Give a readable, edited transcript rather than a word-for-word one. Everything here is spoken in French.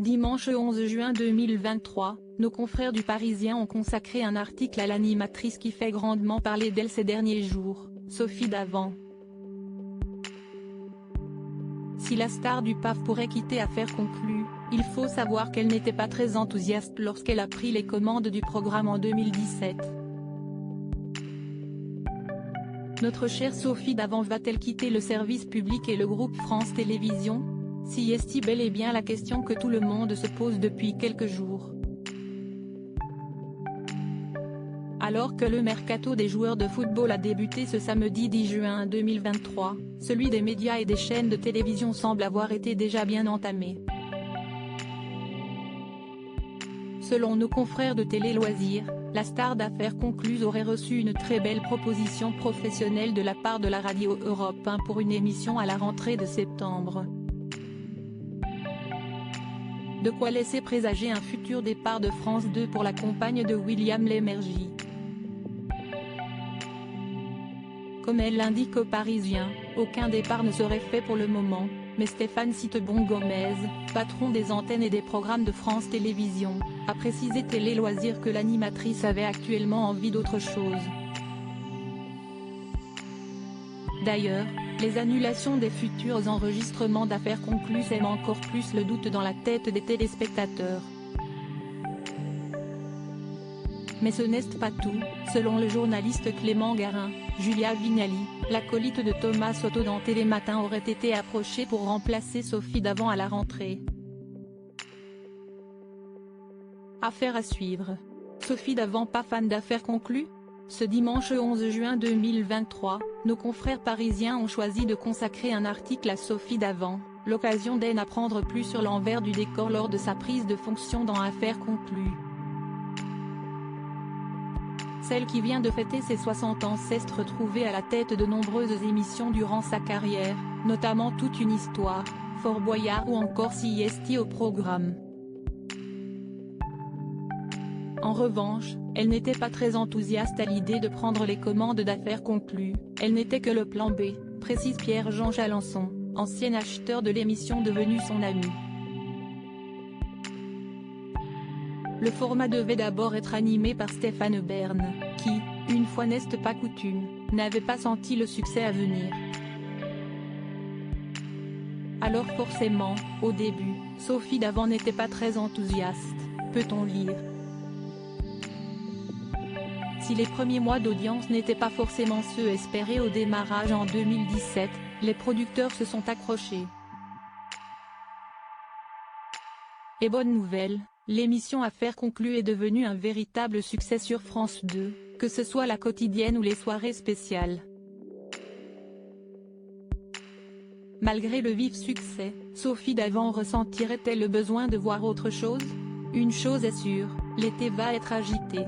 Dimanche 11 juin 2023, nos confrères du Parisien ont consacré un article à l'animatrice qui fait grandement parler d'elle ces derniers jours, Sophie Davant. Si la star du PAF pourrait quitter Affaires conclues, il faut savoir qu'elle n'était pas très enthousiaste lorsqu'elle a pris les commandes du programme en 2017. Notre chère Sophie Davant va-t-elle quitter le service public et le groupe France Télévisions? Si est bel et bien la question que tout le monde se pose depuis quelques jours. Alors que le mercato des joueurs de football a débuté ce samedi 10 juin 2023, celui des médias et des chaînes de télévision semble avoir été déjà bien entamé. Selon nos confrères de Télé Loisirs, la star d'Affaires conclues aurait reçu une très belle proposition professionnelle de la part de la radio Europe 1 pour une émission à la rentrée de septembre. De quoi laisser présager un futur départ de France 2 pour la compagne de William Lémergie. Comme elle l'indique au Parisien, aucun départ ne serait fait pour le moment, mais Stéphane Citebon-Gomez, patron des antennes et des programmes de France Télévisions, a précisé Télé Loisirs que l'animatrice avait actuellement envie d'autre chose. D'ailleurs, les annulations des futurs enregistrements d'Affaires conclues sèment encore plus le doute dans la tête des téléspectateurs. Mais ce n'est pas tout, selon le journaliste Clément Garin, Julia Vignali, l'acolyte de Thomas Soto dans Télématin aurait été approchée pour remplacer Sophie Davant à la rentrée. Affaire à suivre. Sophie Davant pas fan d'Affaires conclues? Ce dimanche 11 juin 2023, nos confrères parisiens ont choisi de consacrer un article à Sophie Davant, l'occasion d'en apprendre plus sur l'envers du décor lors de sa prise de fonction dans Affaires conclues. Celle qui vient de fêter ses 60 ans s'est retrouvée à la tête de nombreuses émissions durant sa carrière, notamment Toute une histoire, Fort Boyard ou encore Si est au programme. En revanche, elle n'était pas très enthousiaste à l'idée de prendre les commandes d'Affaires conclues, elle n'était que le plan B, précise Pierre-Jean Chalençon, ancien acheteur de l'émission devenu son ami. Le format devait d'abord être animé par Stéphane Bern, qui, une fois n'est pas coutume, n'avait pas senti le succès à venir. Alors forcément, au début, Sophie Davant n'était pas très enthousiaste, peut-on lire. Si les premiers mois d'audience n'étaient pas forcément ceux espérés au démarrage en 2017, les producteurs se sont accrochés. Et bonne nouvelle, l'émission Affaires conclues est devenue un véritable succès sur France 2, que ce soit la quotidienne ou les soirées spéciales. Malgré le vif succès, Sophie Davant ressentirait-elle le besoin de voir autre chose? Une chose est sûre, l'été va être agité.